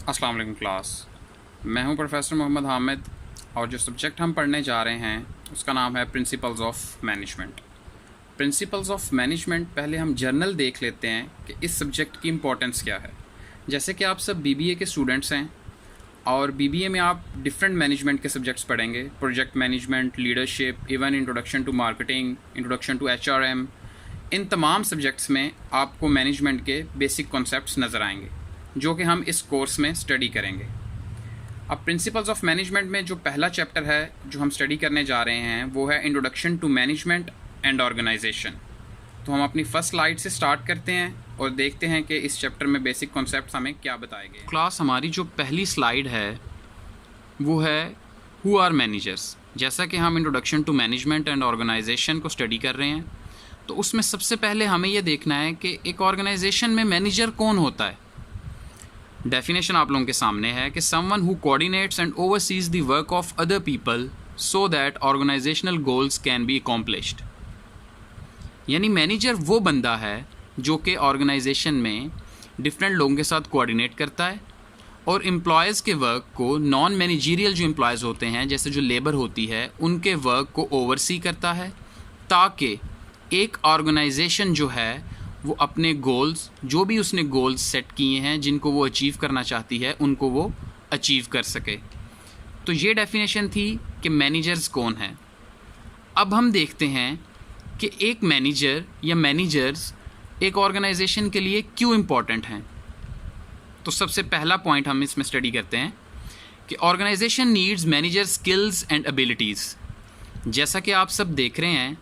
अस्सलाम वालेकुम क्लास। मैं हूं प्रोफेसर मोहम्मद हामिद और जो सब्जेक्ट हम पढ़ने जा रहे हैं उसका नाम है principles of management. Principles of management पहले हम जर्नल देख लेते हैं कि इस सब्जेक्ट की इम्पोर्टेंस क्या है। जैसे कि आप सब बीबीए के स्टूडेंट्स हैं और बीबीए में आप डिफरेंट मैनेजमेंट के सब्जेक्ट्स पढ़ेंगे, project management, leadership, even introduction to marketing, introduction to HRM. इन तमाम सब्जेक्ट्स में आपको मैनेजमेंट के बेसिक कॉन्सेप्ट्स नज़र आएंगे जो कि हम इस कोर्स में स्टडी करेंगे। अब प्रिंसिपल्स ऑफ मैनेजमेंट में जो पहला चैप्टर है जो हम स्टडी करने जा रहे हैं वो है introduction to management and organization. तो हम अपनी फर्स्ट स्लाइड से स्टार्ट करते हैं और देखते हैं कि इस चैप्टर में बेसिक कॉन्सेप्ट्स हमें क्या बताए गए। क्लास हमारी जो पहली स्लाइड है वो है हु आर मैनेजर्स। जैसा कि हम introduction to management and organization को स्टडी कर रहे हैं तो उसमें सबसे पहले हमें ये देखना है कि एक ऑर्गेनाइजेशन में मैनेजर कौन होता है। डेफिनेशन आप लोगों के सामने है कि someone who coordinates and oversees the work of other people so that organizational goals can be accomplished. यानी मैनेजर वो बंदा है जो कि ऑर्गेनाइजेशन में डिफरेंट लोगों के साथ कोऑर्डिनेट करता है और एम्प्लॉयज़ के वर्क को, नॉन मैनेजरियल जो एम्प्लॉयज़ होते हैं जैसे जो लेबर होती है, उनके वर्क को ओवरसी करता है ताकि एक ऑर्गेनाइजेशन जो है वो अपने गोल्स, जो भी उसने गोल्स सेट किए हैं जिनको वो अचीव करना चाहती है, उनको वो अचीव कर सके। तो ये डेफिनेशन थी कि मैनेजर्स कौन हैं। अब हम देखते हैं कि एक मैनेजर या मैनेजर्स एक ऑर्गेनाइजेशन के लिए क्यों इम्पॉर्टेंट हैं। तो सबसे पहला पॉइंट हम इसमें स्टडी करते हैं कि organization needs manager skills and abilities. जैसा कि आप सब देख रहे हैं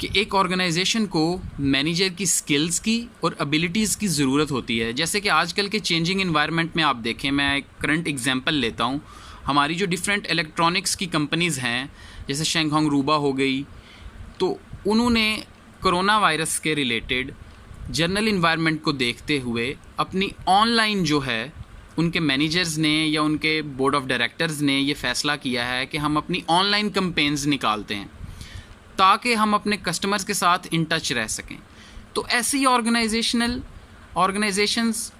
कि एक ऑर्गेनाइजेशन को मैनेजर की स्किल्स की और एबिलिटीज़ की ज़रूरत होती है। जैसे कि आजकल के चेंजिंग एनवायरनमेंट में आप देखें, मैं एक करंट एग्जांपल लेता हूँ। हमारी जो डिफरेंट इलेक्ट्रॉनिक्स की कंपनीज़ हैं जैसे शेंगहोंग रूबा हो गई, तो उन्होंने कोरोना वायरस के रिलेटेड जनरल इन्वायरमेंट को देखते हुए अपनी ऑनलाइन जो है, उनके मैनेजर्स ने या उनके बोर्ड ऑफ डायरेक्टर्स ने ये फ़ैसला किया है कि हम अपनी ऑनलाइन कैंपेन्स निकालते हैं ताकि हम अपने कस्टमर्स के साथ इन टच रह सकें। तो ऐसी ऑर्गेनाइजेशंस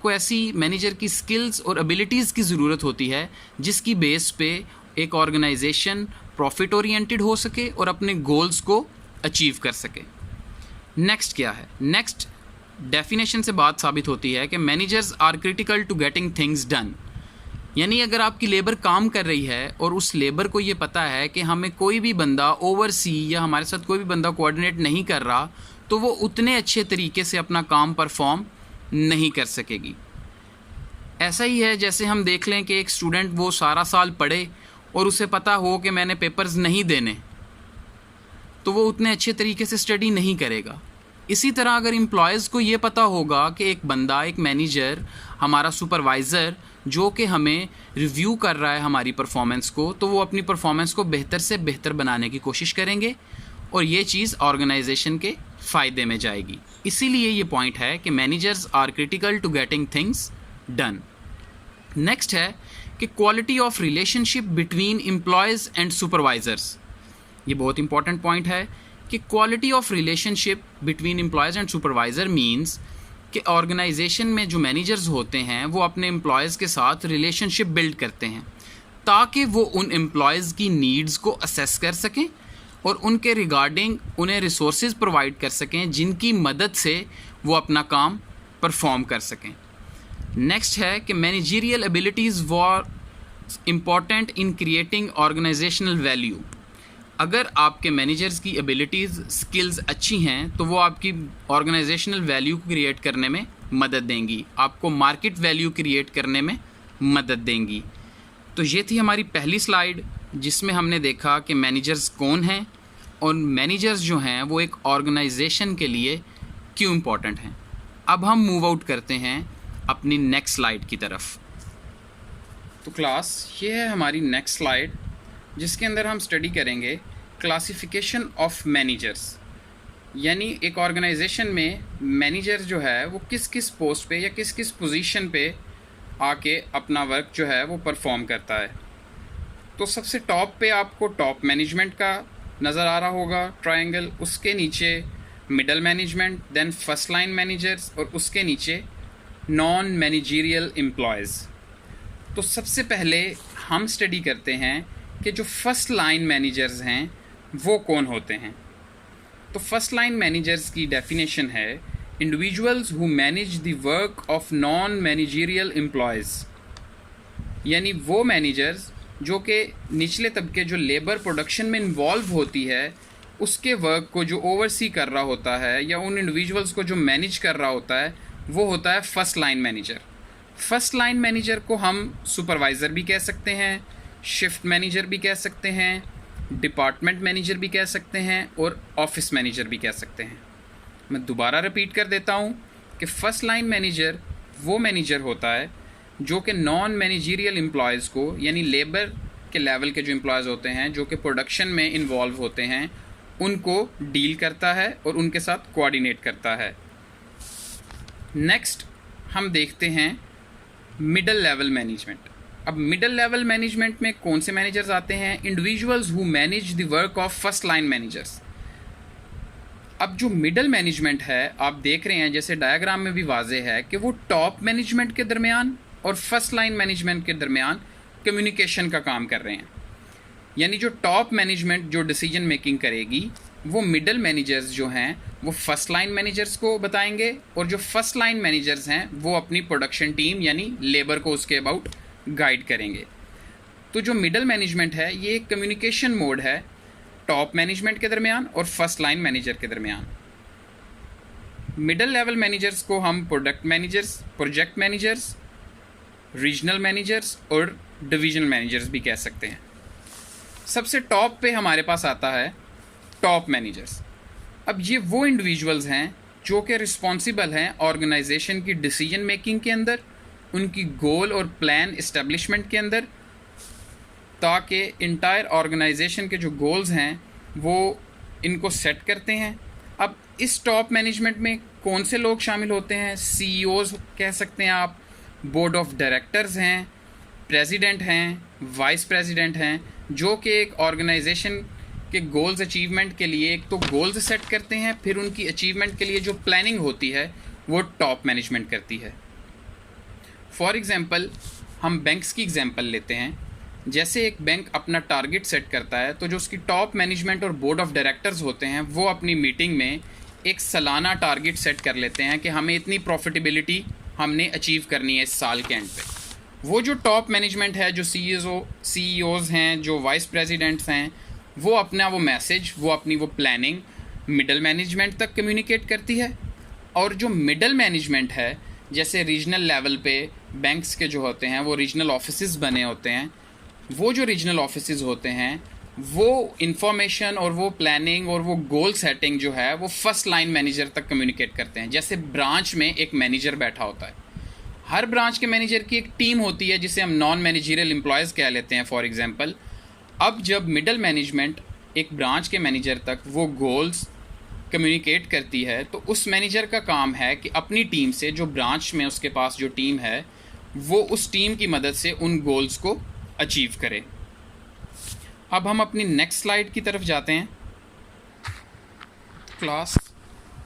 को ऐसी मैनेजर की स्किल्स और एबिलिटीज़ की ज़रूरत होती है जिसकी बेस पे एक ऑर्गेनाइजेशन प्रॉफिट ओरिएंटेड हो सके और अपने गोल्स को अचीव कर सके। नेक्स्ट क्या है? नेक्स्ट डेफिनेशन से बात साबित होती है कि managers are critical to getting things done. यानी अगर आपकी लेबर काम कर रही है और उस लेबर को ये पता है कि हमें कोई भी बंदा ओवरसी या हमारे साथ कोई भी बंदा कोऑर्डिनेट नहीं कर रहा, तो वो उतने अच्छे तरीके से अपना काम परफॉर्म नहीं कर सकेगी। ऐसा ही है जैसे हम देख लें कि एक स्टूडेंट वो सारा साल पढ़े और उसे पता हो कि मैंने पेपर्स नहीं देने, तो वो उतने अच्छे तरीके से स्टडी नहीं करेगा। इसी तरह अगर एम्प्लॉयज़ को ये पता होगा कि एक बंदा, एक मैनेजर, हमारा सुपरवाइज़र जो कि हमें रिव्यू कर रहा है हमारी परफॉर्मेंस को, तो वो अपनी परफॉर्मेंस को बेहतर से बेहतर बनाने की कोशिश करेंगे और ये चीज़ ऑर्गेनाइजेशन के फ़ायदे में जाएगी। इसीलिए ये पॉइंट है कि managers are critical to getting things done. Next है कि quality of relationship between employees and supervisors. ये बहुत इंपॉर्टेंट पॉइंट है कि quality of relationship between employees and supervisor means कि ऑर्गेनाइजेशन में जो मैनेजर्स होते हैं वो अपने एम्प्लॉयज़ के साथ रिलेशनशिप बिल्ड करते हैं ताकि वो उन एम्प्लॉयज़ की नीड्स को असेस कर सकें और उनके रिगार्डिंग उन्हें रिसोर्सेज प्रोवाइड कर सकें जिनकी मदद से वो अपना काम परफॉर्म कर सकें। नेक्स्ट है कि managerial abilities were important in creating organizational value. अगर आपके मैनेजर्स की एबिलिटीज़, स्किल्स अच्छी हैं तो वो आपकी ऑर्गेनाइजेशनल वैल्यू को क्रिएट करने में मदद देंगी, आपको मार्केट वैल्यू क्रिएट करने में मदद देंगी। तो ये थी हमारी पहली स्लाइड जिसमें हमने देखा कि मैनेजर्स कौन हैं और मैनेजर्स जो हैं वो एक ऑर्गेनाइजेशन के लिए क्यों इम्पॉर्टेंट हैं। अब हम मूव आउट करते हैं अपनी नेक्स्ट स्लाइड की तरफ। तो क्लास ये है हमारी नेक्स्ट स्लाइड जिसके अंदर हम स्टडी करेंगे क्लासिफिकेशन ऑफ मैनेजर्स। यानी एक ऑर्गेनाइजेशन में मैनेजर जो है वो किस किस पोस्ट पे या किस किस पोजीशन पे आके अपना वर्क जो है वो परफॉर्म करता है। तो सबसे टॉप पे आपको टॉप मैनेजमेंट का नज़र आ रहा होगा ट्रायंगल, उसके नीचे middle management, then first line managers और उसके नीचे नॉन मैनेजरियल एम्प्लॉयज़। तो सबसे पहले हम स्टडी करते हैं कि जो फर्स्ट लाइन मैनेजर्स हैं वो कौन होते हैं। तो फर्स्ट लाइन मैनेजर्स की डेफिनेशन है individuals who manage the work of non managerial employees, यानी वो मैनेजर्स जो कि निचले तबके जो लेबर प्रोडक्शन में इन्वॉल्व होती है उसके वर्क को जो ओवरसी कर रहा होता है या उन इंडिविजुअल्स को जो मैनेज कर रहा होता है वो होता है first line manager. First line manager को हम सुपरवाइज़र भी कह सकते हैं, शिफ्ट मैनेजर भी कह सकते हैं, डिपार्टमेंट मैनेजर भी कह सकते हैं और ऑफिस मैनेजर भी कह सकते हैं। मैं दोबारा रिपीट कर देता हूँ कि फर्स्ट लाइन मैनेजर वो मैनेजर होता है जो कि नॉन मैनेजरियल एम्प्लॉयज़ को, यानी लेबर के लेवल के जो एम्प्लॉयज़ होते हैं जो कि प्रोडक्शन में इन्वॉल्व होते हैं, उनको डील करता है और उनके साथ कोऑर्डिनेट करता है। नेक्स्ट हम देखते हैं मिडल लेवल मैनेजमेंट। अब मिडल लेवल मैनेजमेंट में कौन से मैनेजर्स आते हैं? Individuals who manage the work of first line managers. अब जो मिडल मैनेजमेंट है आप देख रहे हैं, जैसे डायग्राम में भी वाज़ेह है कि वो टॉप मैनेजमेंट के दरमियान और फर्स्ट लाइन मैनेजमेंट के दरमियान कम्युनिकेशन का काम कर रहे हैं। यानी जो टॉप मैनेजमेंट जो डिसीजन मेकिंग करेगी वो मिडल मैनेजर्स जो हैं वो फर्स्ट लाइन मैनेजर्स को बताएंगे और जो फर्स्ट लाइन मैनेजर्स हैं वो अपनी प्रोडक्शन टीम यानी लेबर को उसके अबाउट गाइड करेंगे। तो जो मिडल मैनेजमेंट है ये एक कम्युनिकेशन मोड है टॉप मैनेजमेंट के दरमियान और फर्स्ट लाइन मैनेजर के दरमियान। मिडल लेवल मैनेजर्स को हम product managers, project managers, regional managers और डिवीजनल मैनेजर्स भी कह सकते हैं। सबसे टॉप पे हमारे पास आता है टॉप मैनेजर्स। अब ये वो इंडिविजुअल्स हैं जो कि रिस्पॉन्सिबल हैं ऑर्गेनाइजेशन की डिसीजन मेकिंग के अंदर, उनकी गोल और प्लान इस्टेब्लिशमेंट के अंदर, ताकि इंटायर ऑर्गेनाइजेशन के जो गोल्स हैं वो इनको सेट करते हैं। अब इस टॉप मैनेजमेंट में कौन से लोग शामिल होते हैं? सीईओज़ कह सकते हैं आप, बोर्ड ऑफ डायरेक्टर्स हैं, प्रेसिडेंट हैं, वाइस प्रेसिडेंट हैं, जो कि एक ऑर्गेनाइजेशन के गोल्स अचीवमेंट के लिए एक तो गोल्स सेट करते हैं, फिर उनकी अचीवमेंट के लिए जो प्लानिंग होती है वो टॉप मैनेजमेंट करती है। फॉर एग्ज़ाम्पल हम बैंक्स की एग्जांपल लेते हैं। जैसे एक बैंक अपना टारगेट सेट करता है तो जो उसकी टॉप मैनेजमेंट और बोर्ड ऑफ डायरेक्टर्स होते हैं वो अपनी मीटिंग में एक सालाना टारगेट सेट कर लेते हैं कि हमें इतनी प्रॉफिटेबिलिटी हमने अचीव करनी है इस साल के एंड पे। वो जो टॉप मैनेजमेंट है, जो सीईओज़ हैं, जो वाइस प्रेसिडेंट्स हैं, वो अपना वो मैसेज, वो अपनी वो प्लानिंग मिडल मैनेजमेंट तक कम्युनिकेट करती है। और जो मिडल मैनेजमेंट है, जैसे रीजनल लेवल पे बैंक्स के जो होते हैं वो रीजनल ऑफिसेस बने होते हैं, वो जो रीजनल ऑफिसेस होते हैं वो इंफॉर्मेशन और वो प्लानिंग और वो गोल सेटिंग जो है वो फर्स्ट लाइन मैनेजर तक कम्युनिकेट करते हैं। जैसे ब्रांच में एक मैनेजर बैठा होता है, हर ब्रांच के मैनेजर की एक टीम होती है जिसे हम नॉन मैनेजरियल एम्प्लॉयज़ कह लेते हैं फॉर एग्जांपल। अब जब मिडल मैनेजमेंट एक ब्रांच के मैनेजर तक वो गोल्स कम्युनिकेट करती है तो उस मैनेजर का काम है कि अपनी टीम से, जो ब्रांच में उसके पास जो टीम है, वो उस टीम की मदद से उन गोल्स को अचीव करे। अब हम अपनी नेक्स्ट स्लाइड की तरफ जाते हैं। क्लास,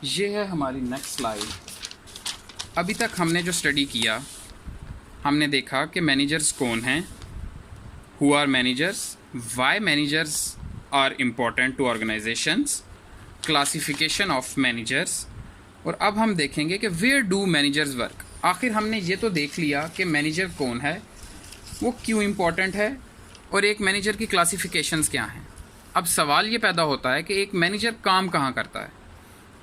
ये है हमारी नेक्स्ट स्लाइड। अभी तक हमने जो स्टडी किया, हमने देखा कि मैनेजर्स कौन हैं, who are managers, why managers are important to organizations, classification of managers, और अब हम देखेंगे कि वेयर डू मैनेजर्स वर्क। आखिर हमने ये तो देख लिया कि मैनेजर कौन है, वो क्यों इम्पोर्टेंट है और एक मैनेजर की क्लासिफिकेशंस क्या हैं। अब सवाल ये पैदा होता है कि एक मैनेजर काम कहाँ करता है।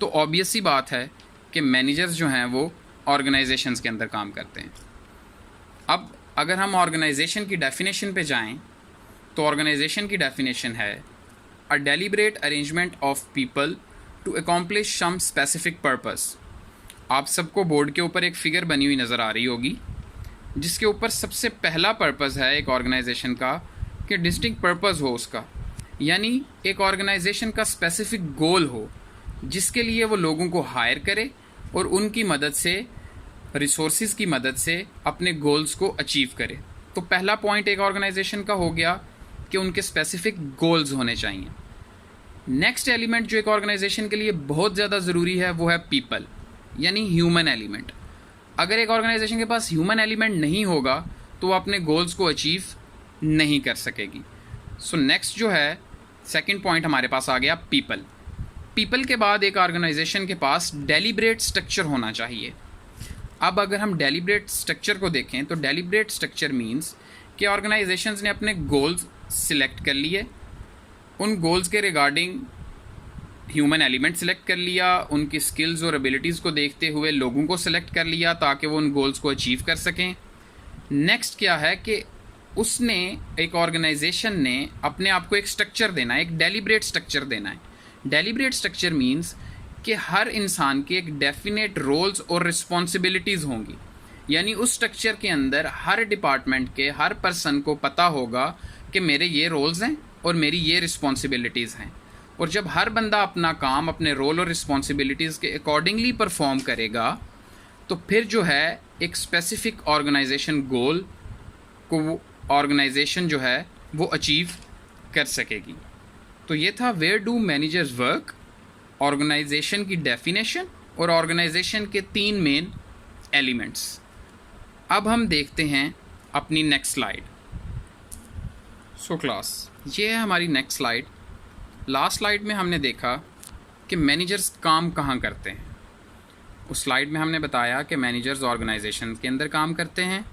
तो ऑब्वियस सी बात है कि मैनेजर्स जो हैं वो ऑर्गेनाइजेशंस के अंदर काम करते हैं। अब अगर हम ऑर्गेनाइजेशन की डेफिनेशन पे जाएं तो ऑर्गेनाइजेशन की डेफिनेशन है a deliberate arrangement of people to accomplish some specific purpose. आप सबको बोर्ड के ऊपर एक फ़िगर बनी हुई नज़र आ रही होगी जिसके ऊपर सबसे पहला पर्पज़ है एक ऑर्गेनाइजेशन का कि डिस्टिंक्ट पर्पज़ हो उसका, यानी एक ऑर्गेनाइजेशन का स्पेसिफिक गोल हो जिसके लिए वो लोगों को हायर करे और उनकी मदद से, रिसोर्सेज की मदद से अपने गोल्स को अचीव करे। तो पहला पॉइंट एक ऑर्गेनाइजेशन का हो गया कि उनके स्पेसिफिक गोल्स होने चाहिए। नेक्स्ट एलिमेंट जो एक ऑर्गेनाइजेशन के लिए बहुत ज़्यादा ज़रूरी है वो है पीपल, यानी ह्यूमन एलिमेंट। अगर एक ऑर्गेनाइजेशन के पास ह्यूमन एलिमेंट नहीं होगा तो वो अपने गोल्स को अचीव नहीं कर सकेगी। सो नेक्स्ट जो है सेकंड पॉइंट हमारे पास आ गया पीपल। पीपल के बाद एक ऑर्गेनाइजेशन के पास डेलिब्रेट स्ट्रक्चर होना चाहिए। अब अगर हम डेलिब्रेट स्ट्रक्चर को देखें तो डेलिब्रेट स्ट्रक्चर मीन्स कि ऑर्गेनाइजेशंस ने अपने गोल्स सिलेक्ट कर लिए, उन गोल्स के रिगार्डिंग ह्यूमन एलिमेंट सेलेक्ट कर लिया, उनकी स्किल्स और एबिलिटीज़ को देखते हुए लोगों को सिलेक्ट कर लिया ताकि वो उन गोल्स को अचीव कर सकें। नेक्स्ट क्या है कि उसने एक ऑर्गेनाइजेशन ने अपने आप को एक स्ट्रक्चर देना है, एक डेलिब्रेट स्ट्रक्चर देना है। डेलिब्रेट स्ट्रक्चर मीन्स कि हर इंसान के एक डेफिनेट रोल्स और रिस्पॉन्सिबिलिटीज़ होंगी, यानी उस स्ट्रक्चर के अंदर हर डिपार्टमेंट के हर पर्सन को पता होगा कि मेरे ये रोल्स हैं और मेरी ये रिस्पॉन्सिबिलिटीज़ हैं। और जब हर बंदा अपना काम अपने रोल और रिस्पॉन्सिबिलिटीज़ के अकॉर्डिंगली परफॉर्म करेगा तो फिर जो है एक स्पेसिफिक ऑर्गेनाइजेशन गोल को वो ऑर्गेनाइजेशन जो है वो अचीव कर सकेगी। तो ये था where do managers work, organization की डेफिनेशन और ऑर्गेनाइजेशन के 3 मेन एलिमेंट्स। अब हम देखते हैं अपनी नेक्स्ट स्लाइड। सो क्लास, ये है हमारी नेक्स्ट स्लाइड। लास्ट स्लाइड में हमने देखा कि मैनेजर्स काम कहाँ करते हैं। उस स्लाइड में हमने बताया कि मैनेजर्स ऑर्गेनाइजेशन के अंदर काम करते हैं,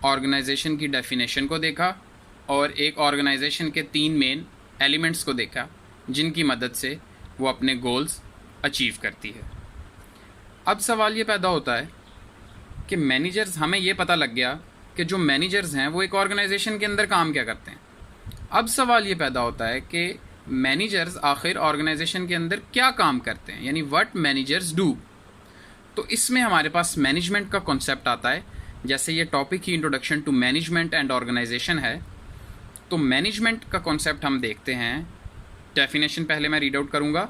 ऑर्गेनाइजेशन की डेफिनेशन को देखा और एक ऑर्गेनाइजेशन के 3 मेन एलिमेंट्स को देखा जिनकी मदद से वो अपने गोल्स अचीव करती है। अब सवाल ये पैदा होता है कि मैनेजर्स, हमें ये पता लग गया कि जो मैनेजर्स हैं वो एक ऑर्गेनाइजेशन के अंदर काम क्या करते हैं। अब सवाल ये पैदा होता है कि मैनेजर्स आखिर ऑर्गेनाइजेशन के अंदर क्या काम करते हैं, यानी व्हाट मैनेजर्स डू। तो इसमें हमारे पास मैनेजमेंट का कॉन्सेप्ट आता है। जैसे ये टॉपिक ही introduction to management and organization है, तो मैनेजमेंट का कॉन्सेप्ट हम देखते हैं। डेफिनेशन पहले मैं रीड आउट करूँगा।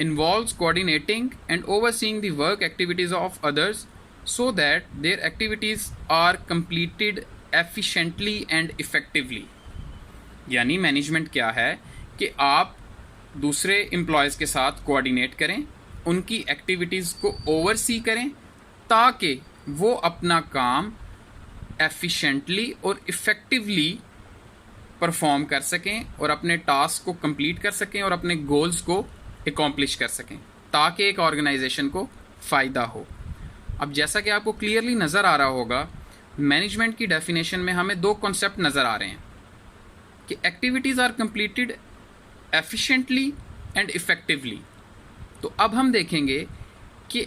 Involves coordinating and overseeing the work activities of others so that their activities are completed efficiently and effectively। यानी मैनेजमेंट क्या है कि आप दूसरे एम्प्लॉयज़ के साथ कोऑर्डिनेट करें, उनकी एक्टिविटीज़ को ओवरसी करें ताकि वो अपना काम एफिशिएंटली और इफ़ेक्टिवली परफॉर्म कर सकें और अपने टास्क को कंप्लीट कर सकें और अपने गोल्स को एकम्प्लिश कर सकें ताकि एक ऑर्गेनाइजेशन को फ़ायदा हो। अब जैसा कि आपको क्लियरली नज़र आ रहा होगा, मैनेजमेंट की डेफिनेशन में हमें 2 कॉन्सेप्ट नज़र आ रहे हैं कि activities are completed efficiently and effectively. तो अब हम देखेंगे कि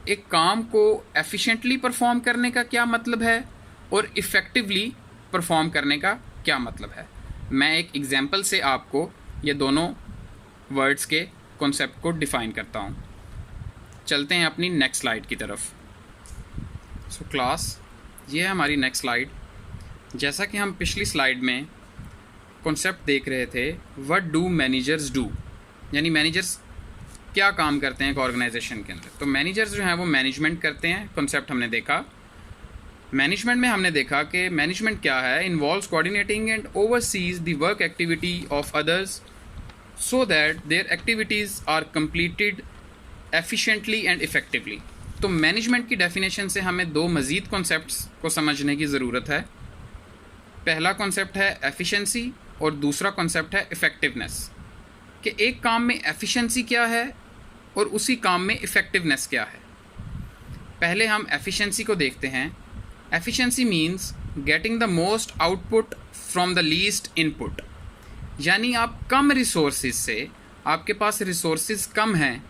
एक काम को एफिशिएंटली परफॉर्म करने का क्या मतलब है और इफ़ेक्टिवली परफॉर्म करने का क्या मतलब है। मैं एक एग्जांपल से आपको ये दोनों वर्ड्स के कॉन्सेप्ट को डिफ़ाइन करता हूँ। चलते हैं अपनी नेक्स्ट स्लाइड की तरफ। सो क्लास, ये है हमारी नेक्स्ट स्लाइड। जैसा कि हम पिछली स्लाइड में कॉन्सेप्ट देख रहे थे, व्हाट डू मैनेजर्स डू, यानी मैनेजर्स क्या काम करते हैं एक ऑर्गेनाइजेशन के अंदर। तो मैनेजर्स जो हैं वो मैनेजमेंट करते हैं, कॉन्सेप्ट हमने देखा। मैनेजमेंट में हमने देखा कि मैनेजमेंट क्या है, involves coordinating and oversees the work activity of others so that their activities are completed efficiently and effectively. तो मैनेजमेंट की डेफिनेशन से हमें 2 मज़ीद कॉन्सेप्ट्स को समझने की ज़रूरत है। पहला कॉन्सेप्ट है एफिशिएंसी और दूसरा कॉन्सेप्ट है इफ़ेक्टिवनेस, कि एक काम में एफिशिएंसी क्या है और उसी काम में इफ़ेक्टिवनेस क्या है। पहले हम एफिशिएंसी को देखते हैं। Efficiency means getting the most output from the least input, यानी आप कम रिसोर्सेज से, आपके पास रिसोर्सेज कम हैं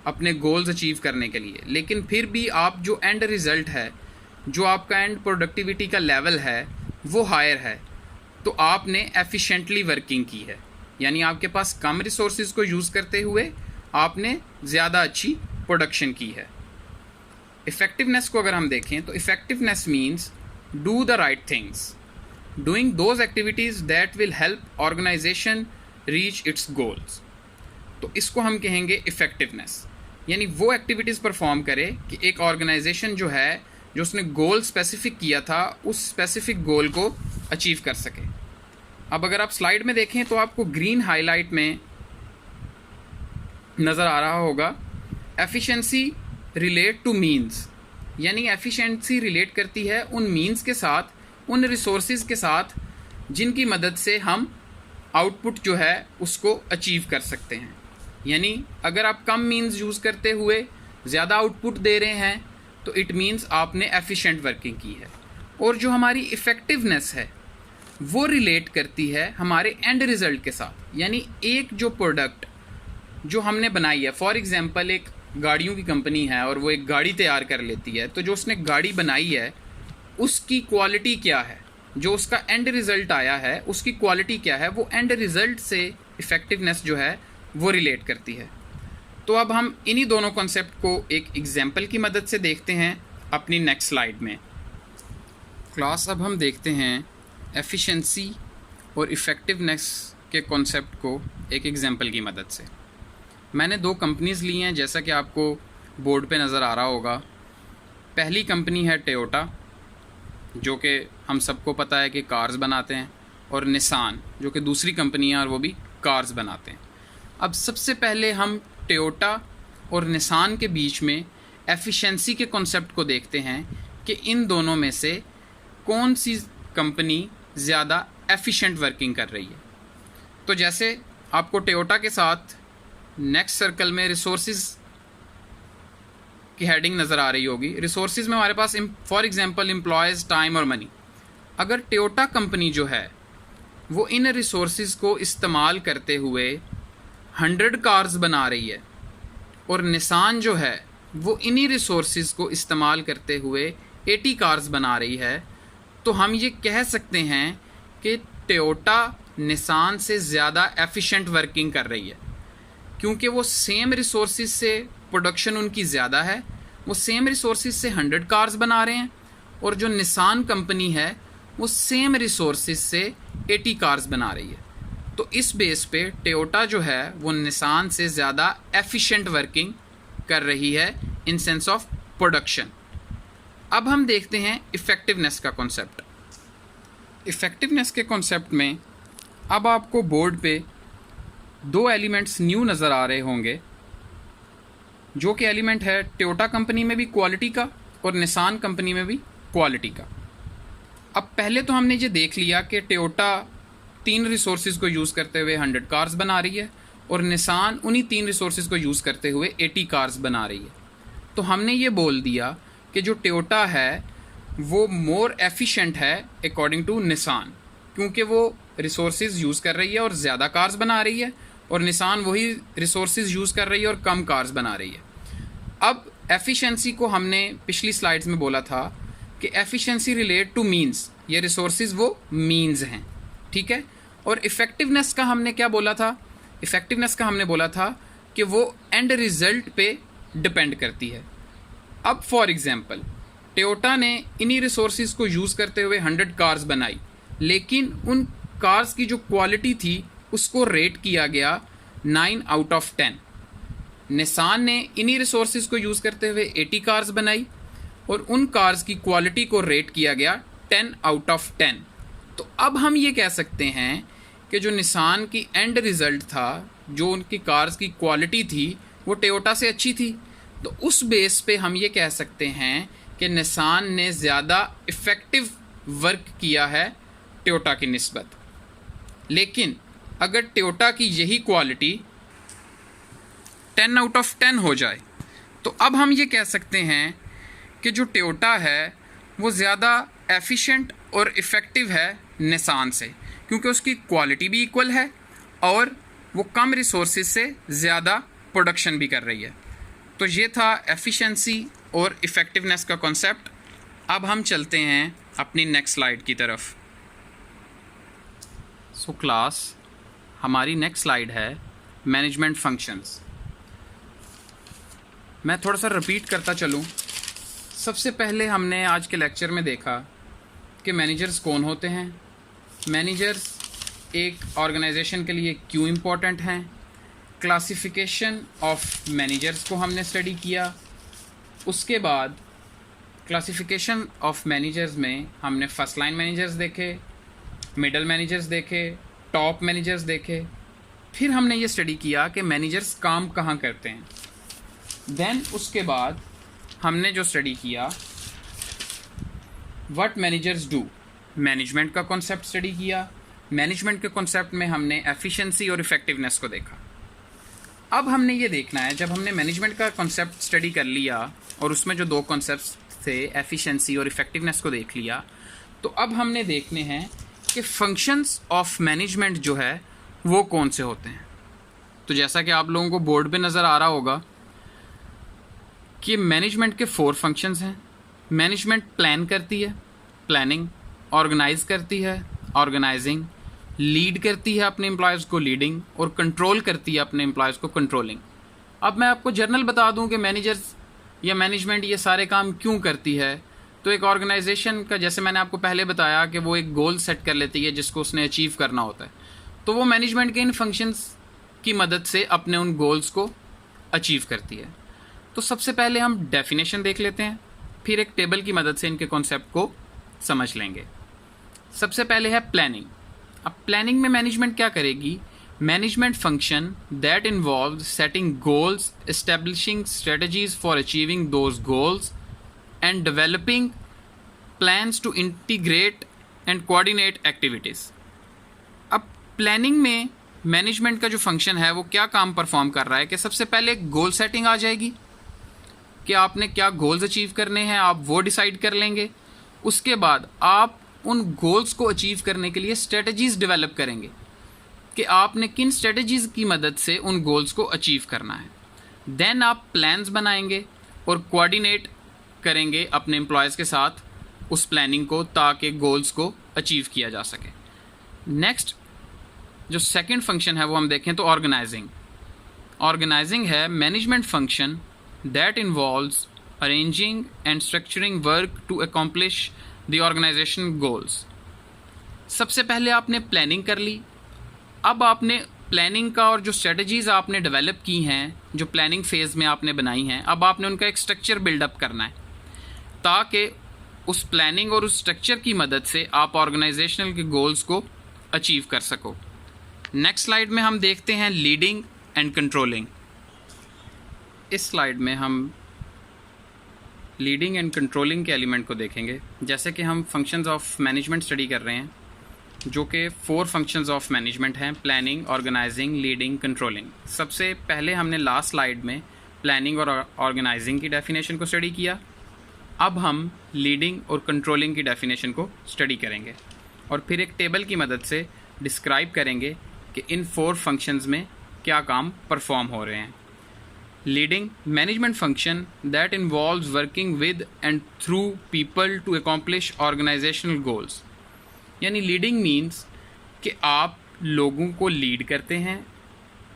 अपने गोल्स अचीव करने के लिए, लेकिन फिर भी आप जो एंड रिज़ल्ट है, जो आपका एंड प्रोडक्टिविटी का लेवल है वो हायर है, तो आपने एफिशिएंटली वर्किंग की है। यानी आपके पास कम रिसोर्सेज को यूज़ करते हुए आपने ज़्यादा अच्छी प्रोडक्शन की है। इफ़ेक्टिवनेस को अगर हम देखें तो effectiveness means do the right things, doing those activities that will help organization reach its goals. तो इसको हम कहेंगे इफ़ेक्टिवनेस, यानी वो एक्टिविटीज़ परफॉर्म करे कि एक ऑर्गेनाइजेशन जो है, जो उसने गोल स्पेसिफिक किया था, उस स्पेसिफिक गोल को अचीव कर सके। अब अगर आप स्लाइड में देखें तो आपको ग्रीन हाईलाइट में नज़र आ रहा होगा एफिशिएंसी रिलेट टू मीन्स, यानी एफिशिएंसी रिलेट करती है उन मीन्स के साथ, उन रिसोर्सेज के साथ जिनकी मदद से हम आउटपुट जो है उसको अचीव कर सकते हैं। यानी अगर आप कम मीन्स यूज़ करते हुए ज़्यादा आउटपुट दे रहे हैं तो इट मीन्स आपने एफिशिएंट वर्किंग की है। और जो हमारी इफ़ेक्टिवनेस है वो रिलेट करती है हमारे एंड रिज़ल्ट के साथ। यानी एक जो प्रोडक्ट जो हमने बनाई है, फॉर एग्ज़ाम्पल एक गाड़ियों की कंपनी है और वो एक गाड़ी तैयार कर लेती है, तो जो उसने गाड़ी बनाई है उसकी क्वालिटी क्या है, जो उसका एंड रिज़ल्ट आया है उसकी क्वालिटी क्या है, वो एंड रिज़ल्ट से इफ़ेक्टिवनेस जो है वो रिलेट करती है। तो अब हम इन्हीं दोनों कॉन्सेप्ट को एक एग्जाम्पल की मदद से देखते हैं अपनी नेक्स्ट स्लाइड में। क्लास अब हम देखते हैं एफिशिएंसी और इफ़ेक्टिवनेस के कॉन्सेप्ट को एक एग्जाम्पल की मदद से। मैंने दो कंपनीज़ ली हैं जैसा कि आपको बोर्ड पे नज़र आ रहा होगा। पहली कंपनी है टोयोटा, जो कि हम सबको पता है कि कार्स बनाते हैं, और निसान जो कि दूसरी कंपनी है और वो भी कार्स बनाते हैं। अब सबसे पहले हम टोयोटा और निसान के बीच में एफिशिएंसी के कॉन्सेप्ट को देखते हैं कि इन दोनों में से कौन सी कंपनी ज़्यादा एफिशिएंट वर्किंग कर रही है। तो जैसे आपको टोयोटा के साथ नेक्स्ट सर्कल में रिसोर्सेज की हेडिंग नज़र आ रही होगी। रिसोर्सेज में हमारे पास फॉर एग्जांपल एम्प्लॉयज़, टाइम और मनी। अगर टोयोटा कंपनी जो है वो इन रिसोर्सेज को इस्तेमाल करते हुए 100 कार्स बना रही है और निसान जो है वो इन्हीं रिसोर्सेज को इस्तेमाल करते हुए 80 कार्स बना रही है, तो हम ये कह सकते हैं कि टोयोटा निसान से ज़्यादा एफिशिएंट वर्किंग कर रही है, क्योंकि वो सेम रिसोर्सेज से प्रोडक्शन उनकी ज़्यादा है। वो सेम रिसोर्सेज से 100 कार्स बना रहे हैं, और जो निसान कंपनी है वो सेम रिसोर्सेज से 80 कार्स बना रही है। तो इस बेस पे टोयोटा जो है वो निसान से ज़्यादा एफिशिएंट वर्किंग कर रही है इन सेंस ऑफ प्रोडक्शन। अब हम देखते हैं इफ़ेक्टिवनेस का कॉन्सेप्ट। इफ़ेक्टिवनेस के कॉन्सेप्ट में अब आपको बोर्ड पे दो एलिमेंट्स न्यू नज़र आ रहे होंगे, जो कि एलिमेंट है टोयोटा कंपनी में भी क्वालिटी का और निसान कंपनी में भी क्वालिटी का। अब पहले तो हमने ये देख लिया कि टोयोटा 3 रिसोर्सेज को यूज़ करते हुए 100 कार्स बना रही है और निसान उन्हीं 3 रिसोर्सेज को यूज़ करते हुए 80 कार्स बना रही है। तो हमने ये बोल दिया कि जो टोयोटा है वो मोर एफिशिएंट है अकॉर्डिंग टू निसान, क्योंकि वो रिसोर्सेज यूज़ कर रही है और ज़्यादा कार्स बना रही है, और निसान वही रिसोर्सेज यूज़ कर रही है और कम कार्स बना रही है। अब एफिशिएंसी को हमने पिछली स्लाइड्स में बोला था कि एफिशिएंसी रिलेट टू मीन्स, ये रिसोर्सेज वो मीन्स हैं, ठीक है। और इफ़ेक्टिवनेस का हमने क्या बोला था? इफ़ेक्टिवनेस का हमने बोला था कि वो एंड रिज़ल्ट पे डिपेंड करती है। अब फॉर एग्जांपल टोयोटा ने इन्हीं रिसोर्सेज को यूज़ करते हुए 100 कार्स बनाई, लेकिन उन कार्स की जो क्वालिटी थी उसको रेट किया गया 9 आउट ऑफ 10। निसान ने इन्हीं रिसोर्सेज को यूज़ करते हुए 80 कार्स बनाई और उन कार्स की क्वालिटी को रेट किया गया 10 आउट ऑफ 10। तो अब हम ये कह सकते हैं कि जो निसान की एंड रिज़ल्ट था, जो उनकी कार्स की क्वालिटी थी, वो टोयोटा से अच्छी थी। तो उस बेस पे हम ये कह सकते हैं कि निसान ने ज़्यादा इफ़ेक्टिव वर्क किया है टोयोटा की निस्बत। लेकिन अगर टोयोटा की यही क्वालिटी 10 आउट ऑफ 10 हो जाए, तो अब हम ये कह सकते हैं कि जो टोयोटा है वो ज़्यादा एफिशिएंट और इफ़ेक्टिव है निसान से, क्योंकि उसकी क्वालिटी भी इक्वल है और वो कम रिसोर्सेज से ज़्यादा प्रोडक्शन भी कर रही है। तो ये था एफिशिएंसी और इफ़ेक्टिवनेस का कॉन्सेप्ट। अब हम चलते हैं अपनी नेक्स्ट स्लाइड की तरफ। सो क्लास, हमारी नेक्स्ट स्लाइड है मैनेजमेंट फंक्शंस। मैं थोड़ा सा रिपीट करता चलूँ। सबसे पहले हमने आज के लेक्चर में देखा कि मैनेजर्स कौन होते हैं, मैनेजर्स एक ऑर्गेनाइजेशन के लिए क्यों इम्पोर्टेंट हैं, क्लासिफिकेशन ऑफ मैनेजर्स को हमने स्टडी किया। उसके बाद क्लासिफिकेशन ऑफ मैनेजर्स में हमने फर्स्ट लाइन मैनेजर्स देखे, मिडल मैनेजर्स देखे, टॉप मैनेजर्स देखे। फिर हमने ये स्टडी किया कि मैनेजर्स काम कहाँ करते हैं। देन उसके बाद हमने जो स्टडी किया व्हाट मैनेजर्स डू, मैनेजमेंट का कॉन्सेप्ट स्टडी किया। मैनेजमेंट के कॉन्सेप्ट में हमने एफिशिएंसी और इफेक्टिवनेस को देखा। अब हमने ये देखना है, जब हमने मैनेजमेंट का कॉन्सेप्ट स्टडी कर लिया और उसमें जो दो कॉन्सेप्ट्स थे एफिशिएंसी और इफेक्टिवनेस को देख लिया, तो अब हमने देखने हैं कि फंक्शंस ऑफ मैनेजमेंट जो है वो कौन से होते हैं। तो जैसा कि आप लोगों को बोर्ड पे नज़र आ रहा होगा कि मैनेजमेंट के 4 फंक्शंस हैं। मैनेजमेंट प्लान करती है, प्लानिंग, ऑर्गेनाइज करती है, ऑर्गेनाइजिंग, लीड करती है अपने एम्प्लॉयज़ को, लीडिंग, और कंट्रोल करती है अपने एम्प्लॉयज़ को, कंट्रोलिंग। अब मैं आपको जर्नल बता दूं कि मैनेजर्स या मैनेजमेंट ये सारे काम क्यों करती है। तो एक ऑर्गेनाइजेशन का, जैसे मैंने आपको पहले बताया कि वो एक गोल सेट कर लेती है जिसको उसने अचीव करना होता है, तो वो मैनेजमेंट के इन फंक्शंस की मदद से अपने उन गोल्स को अचीव करती है। तो सबसे पहले हम डेफिनेशन देख लेते हैं, फिर एक टेबल की मदद से इनके कॉन्सेप्ट को समझ लेंगे। सबसे पहले है प्लानिंग। अब प्लानिंग में मैनेजमेंट क्या करेगी? Management function that involve setting goals, establishing strategies for achieving those goals and developing plans to integrate and coordinate activities. अब प्लानिंग में मैनेजमेंट का जो फंक्शन है वो क्या काम परफॉर्म कर रहा है कि सबसे पहले गोल सेटिंग आ जाएगी कि आपने क्या गोल्स अचीव करने हैं, आप वो डिसाइड कर लेंगे। उसके बाद आप उन गोल्स को अचीव करने के लिए स्ट्रेटजीज़ डेवलप करेंगे कि आपने किन स्ट्रेटजीज़ की मदद से उन गोल्स को अचीव करना है। देन आप प्लान्स बनाएंगे और कोऑर्डिनेट करेंगे अपने एम्प्लॉयज़ के साथ उस प्लानिंग को, ताकि गोल्स को अचीव किया जा सके। नेक्स्ट जो सेकंड फंक्शन है वो हम देखें तो ऑर्गेनाइजिंग। ऑर्गेनाइजिंग है management function that involves arranging and structuring work to accomplish the organization goals. सबसे पहले आपने प्लानिंग कर ली। अब आपने प्लानिंग का और जो स्ट्रेटजीज़ आपने डेवलप की हैं, जो प्लानिंग फेज़ में आपने बनाई हैं, अब आपने उनका एक स्ट्रक्चर बिल्डअप करना है ताकि उस प्लानिंग और उस स्ट्रक्चर की मदद से आप ऑर्गेनाइजेशनल के गोल्स को अचीव कर सको। नेक्स्ट स्लाइड में हम देखते हैं लीडिंग एंड कंट्रोलिंग। इस स्लाइड में हम लीडिंग एंड कंट्रोलिंग के एलिमेंट को देखेंगे। जैसे कि हम फंक्शंस ऑफ मैनेजमेंट स्टडी कर रहे हैं, जो कि 4 फंक्शंस ऑफ मैनेजमेंट हैं, प्लानिंग, ऑर्गेनाइजिंग, लीडिंग, कंट्रोलिंग। सबसे पहले हमने लास्ट स्लाइड में प्लानिंग और ऑर्गेनाइजिंग की डेफिनेशन को स्टडी किया। अब हम लीडिंग और कंट्रोलिंग की डेफिनेशन को स्टडी करेंगे और फिर एक टेबल की मदद से डिस्क्राइब करेंगे कि इन 4 फंक्शंस में क्या काम परफॉर्म हो रहे हैं। Leading, management function that involves working with and through people to accomplish organizational goals. यानी लीडिंग मीन्स कि आप लोगों को लीड करते हैं,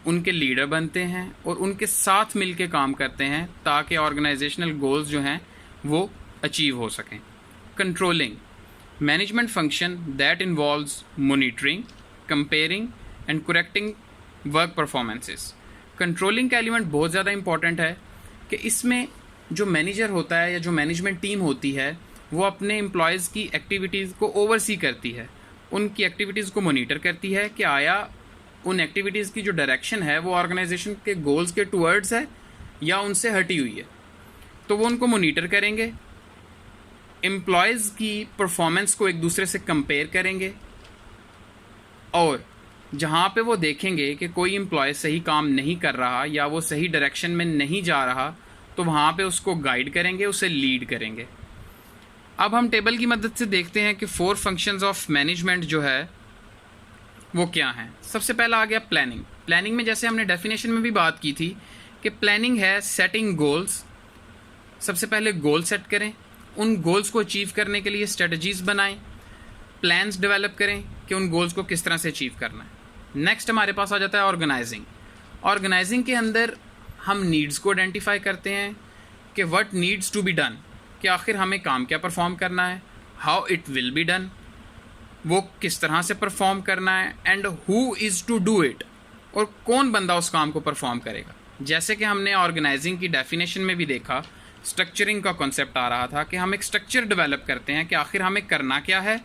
उनके लीडर बनते हैं और उनके साथ मिलकर काम करते हैं ताकि ऑर्गेनाइजेशनल गोल्स जो हैं वो अचीव हो सकें। Controlling, management function that involves monitoring, comparing and correcting work performances. Controlling का एलिमेंट बहुत ज़्यादा इंपॉर्टेंट है कि इसमें जो मैनेजर होता है या जो मैनेजमेंट टीम होती है वो अपने एम्प्लॉयज़ की एक्टिविटीज़ को ओवरसी करती है, उनकी एक्टिविटीज़ को मॉनिटर करती है कि आया उन एक्टिविटीज़ की जो डायरेक्शन है वो ऑर्गेनाइजेशन के गोल्स के टुवर्ड्स है या उनसे हटी हुई है। तो वो उनको मॉनिटर करेंगे, एम्प्लॉयज़ की परफॉर्मेंस को एक दूसरे से कंपेयर करेंगे और जहाँ पे वो देखेंगे कि कोई एम्प्लॉय सही काम नहीं कर रहा या वो सही डायरेक्शन में नहीं जा रहा तो वहाँ पे उसको गाइड करेंगे, उसे लीड करेंगे। अब हम टेबल की मदद से देखते हैं कि 4 फंक्शंस ऑफ मैनेजमेंट जो है वो क्या हैं। सबसे पहला आ गया प्लानिंग। प्लानिंग में जैसे हमने डेफिनेशन में भी बात की थी कि प्लानिंग है सेटिंग गोल्स। सबसे पहले गोल सेट करें, उन गोल्स को अचीव करने के लिए स्ट्रेटजीज़ बनाएं, प्लान्स डेवलप करें कि उन गोल्स को किस तरह से अचीव करना है। नेक्स्ट हमारे पास आ जाता है ऑर्गेनाइजिंग। ऑर्गेनाइजिंग के अंदर हम नीड्स को आइडेंटिफाई करते हैं कि what needs to be done, कि आखिर हमें काम क्या परफॉर्म करना है, how it will be done, वो किस तरह से परफॉर्म करना है, and who is to do it, और कौन बंदा उस काम को परफॉर्म करेगा। जैसे कि हमने ऑर्गेनाइजिंग की डेफिनेशन में भी देखा, स्ट्रक्चरिंग का कॉन्सेप्ट आ रहा था कि हम एक स्ट्रक्चर डेवलप करते हैं कि आखिर हमें करना क्या है,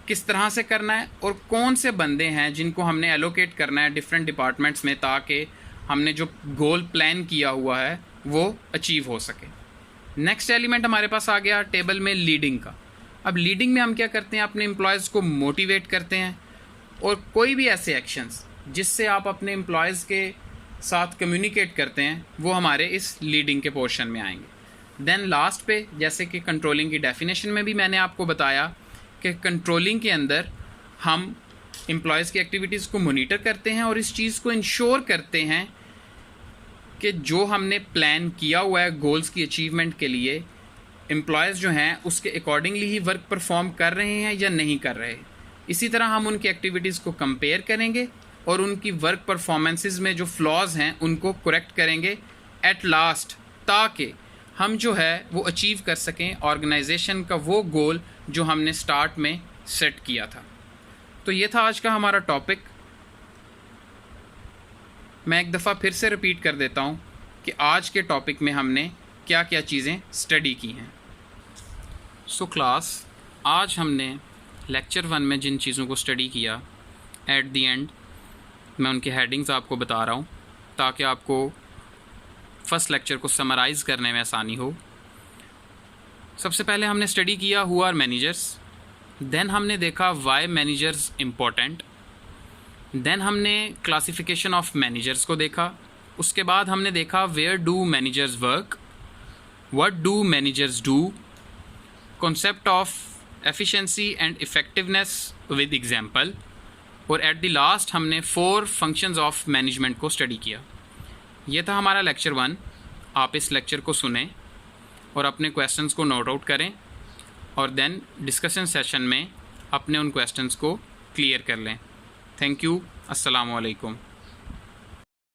किस तरह से करना है और कौन से बंदे हैं जिनको हमने एलोकेट करना है डिफरेंट डिपार्टमेंट्स में ताकि हमने जो गोल प्लान किया हुआ है वो अचीव हो सके। नेक्स्ट एलिमेंट हमारे पास आ गया टेबल में लीडिंग का। अब लीडिंग में हम क्या करते हैं, अपने एम्प्लॉयज़ को मोटिवेट करते हैं, और कोई भी ऐसे एक्शंस जिससे आप अपने एम्प्लॉयज़ के साथ कम्युनिकेट करते हैं वो हमारे इस लीडिंग के पोर्शन में आएंगे। देन लास्ट पे, जैसे कि कंट्रोलिंग की डेफिनेशन में भी मैंने आपको बताया कि कंट्रोलिंग के अंदर हम एम्प्लॉयज़ की एक्टिविटीज़ को मोनीटर करते हैं और इस चीज़ को इंश्योर करते हैं कि जो हमने प्लान किया हुआ है गोल्स की अचीवमेंट के लिए, एम्प्लॉयज़ जो हैं उसके अकॉर्डिंगली ही वर्क परफॉर्म कर रहे हैं या नहीं कर रहे। इसी तरह हम उनकी एक्टिविटीज़ को कंपेयर करेंगे और उनकी वर्क परफॉर्मेंसेस में जो फ्लॉज हैं उनको करेक्ट करेंगे एट लास्ट, ताकि हम जो है वो अचीव कर सकें ऑर्गेनाइजेशन का वो गोल जो हमने स्टार्ट में सेट किया था। तो ये था आज का हमारा टॉपिक। मैं एक दफ़ा फिर से रिपीट कर देता हूँ कि आज के टॉपिक में हमने क्या क्या चीज़ें स्टडी की हैं। सो क्लास, आज हमने लेक्चर 1 में जिन चीज़ों को स्टडी किया, एट द एंड मैं उनके हेडिंग्स आपको बता रहा हूँ ताकि आपको फर्स्ट लेक्चर को समराइज़ करने में आसानी हो। सबसे पहले हमने स्टडी किया हु आर मैनेजर्स, देन हमने देखा वाई मैनेजर्स इम्पोर्टेंट, देन हमने क्लासिफिकेशन ऑफ मैनेजर्स को देखा, उसके बाद हमने देखा where do managers work, what do managers do, concept of efficiency and effectiveness with example, और एट द लास्ट हमने 4 फंक्शंस ऑफ मैनेजमेंट को स्टडी किया। ये था हमारा लेक्चर 1। आप इस लेक्चर को सुनें और अपने क्वेश्चंस को नोट आउट करें और देन डिस्कशन सेशन में अपने उन क्वेश्चंस को क्लियर कर लें। Thank you. अस्सलामु अलैकुम।